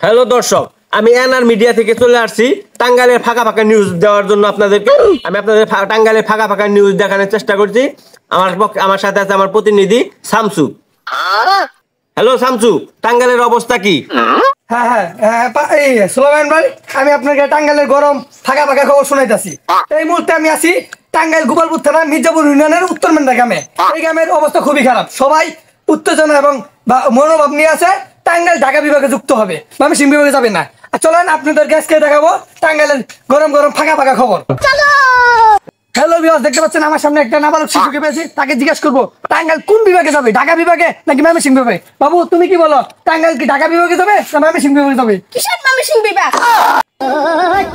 Hello দর্শক, আমি NR media থেকে চলে আসছি টাঙ্গাইলের ফাঁকা ফাঁকা নিউজ দেওয়ার জন্য আপনাদেরকে। আমি আপনাদের টাঙ্গাইলের ফাঁকা ফাঁকা নিউজ দেখানোর চেষ্টা করছি। আমার সাথে আছে আমার প্রতিনিধি শামসু। হ্যালো শামসু, টাঙ্গাইলের অবস্থা কি? হ্যাঁ হ্যাঁ এই সুলাইমান ভাই, আমি আপনাকে টাঙ্গাইলের গরম ফাঁকা ফাঁকা খবর শোনাইতেছি। এই মুহূর্তে আমি আছি টাঙ্গাইল গোপালপুর থানা মির্জাপুর ইউনিয়নের উত্তরমেন্দা গ্রামে। এই গ্রামের অবস্থা খুবই খারাপ, সবাই উত্তেজনা এবং মনোভাব নিয়ে আছে টাঙ্গাইল ঢাকা বিভাগে যুক্ত হবে, ময়মনসিংহ বিভাগে যাবে না। চলেন আপনাদেরকে আজকে দেখাবো টাঙ্গাইলের গরম গরম ফাঁকা ফাঁকা খবর। হ্যালো ভিউয়ার্স, দেখতে পাচ্ছেন আমার সামনে একটা নাবালক শিশুকে পেয়েছি। তাকে জিজ্ঞেস করবো টাঙ্গাইল কোন বিভাগে যাবে, ঢাকা বিভাগে নাকি ময়মনসিংহ বিভাগে? বাবু তুমি কি বলো, টাঙ্গাইল কি ঢাকা বিভাগে যাবে না ময়মনসিংহ বিভাগে যাবে? কিসের ময়মনসিংহ বিভাগ?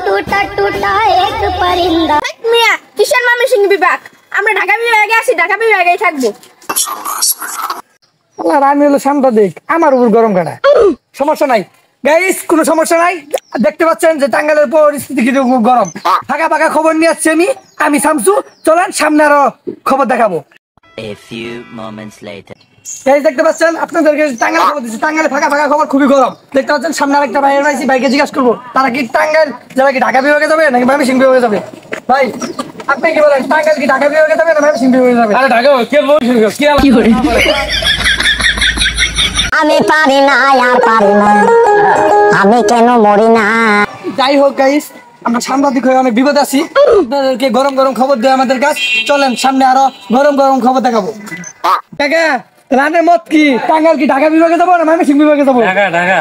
টুটা টুটা এক পরিন্দা। মিয়া কিসের ময়মনসিংহ বিভাগ? আমরা ঢাকা বিভাগে আছি, ঢাকা বিভাগেই থাকবো। আল্লাহ রানি হলো সাংবাদিক, আমার উপর গরম কাটায়। সমস্যা নাই গাইস, কোনো সমস্যা নাই। দেখতে পাচ্ছেন যে টাঙ্গাইলের পরিস্থিতি কি গরম। ফাঁকা ফাঁকা খবর নিয়ে আসছি আমি শামসু। চলেন সামনে আরো খবর দেখাবো। A few moments later. Guys দেখতে পাচ্ছেন আপনাদেরকে টাঙ্গাইল খবর দিচ্ছি। টাঙ্গাইলে ফাঁকা ফাঁকা খবর খুবই গরম। দেখতে পাচ্ছেন সামনে আরেকটা ভাই রয়েছে, ভাইকে জিজ্ঞাসা করবো তারা কি টাঙ্গাইল যারা কি ঢাকা বিভাগে যাবে নাকি ময়মনসিংহ বিভাগে যাবে? ভাই আপনি কি বলেন, টাঙ্গাইল কি ঢাকা বিভাগে যাবে না ময়মনসিংহ বিভাগে যাবে? আরে ঢাকা কে বলছিস? কি করে আমি পারি না, আর পারি না, আমি কেন মরি না। যাই হোক গাইস, আমরা সাংবাদিক হয়ে অনেক বিপদ আছি। আপনাদেরকে গরম গরম খবর দেয় আমাদের কাজ। চলেন সামনে আরো গরম গরম খবর দেখাবো। কাকা রানের মত কি, টাঙ্গাইল কি ঢাকা বিভাগে যাবো না ময়মনসিংহ বিভাগে যাবো? ঢাকা ঢাকা।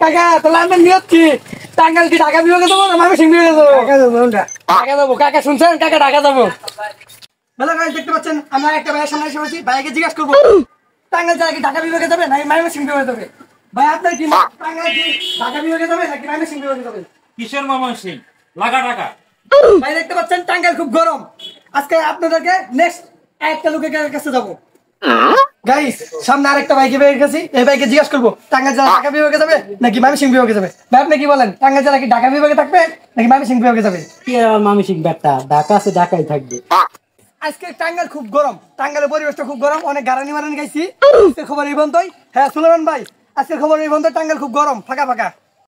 কাকা তো রানের নিয়ত কি, টাঙ্গাইল কি ঢাকা বিভাগে যাবো না ময়মনসিংহ বিভাগে যাবো? ঢাকা যাবো। কাকা শুনছেন, কাকা ঢাকা যাবো। হ্যালো গাইস, দেখতে পাচ্ছেন আমরা একটা ভাইয়ের সামনে এসে বসি। ভাইকে জিজ্ঞাসা করবো টাঙ্গাইল যারা কি ঢাকা বিভাগে যাবে নাকি ময়মনসিংহ বিভাগে যাবে? ভাই আপনার কি মত, টাঙ্গাইল কি ঢাকা বিভাগে যাবে নাকি ময়মনসিংহ বিভাগে যাবে? কিশোর ময়মনসিংহ লাগা ঢাকা। ভাই দেখতে পাচ্ছেন টাঙ্গাইল খুব গরম। আজকে আপনাদেরকে নেক্সট একটা লোকের কাছে যাবো। গাইস সামনে আরেকটা বাইকে বের গেছি, এই বাইকে জিজ্ঞাসা করবো টাঙ্গাইল জেলা ঢাকা বিভাগে যাবে নাকি ময়মনসিংহ বিভাগে যাবে? ভাই আপনি কি বলেন, টাঙ্গাইল জেলা কি ঢাকা বিভাগে থাকবে নাকি ময়মনসিংহ বিভাগে যাবে? কি আর ময়মনসিংহ ব্যাটা, ঢাকা আছে ঢাকায় থাকবে। আজকে টাঙ্গাইল খুব গরম, টাঙ্গাইলের পরিবেশটা খুব গরম, অনেক গারানি মারানি গাইছি। আজকের খবর এই বন্ধই। হ্যাঁ সুলেমান ভাই, আজকের খবর এই বন্ধ, টাঙ্গাইল খুব গরম ফাঁকা ফাঁকা।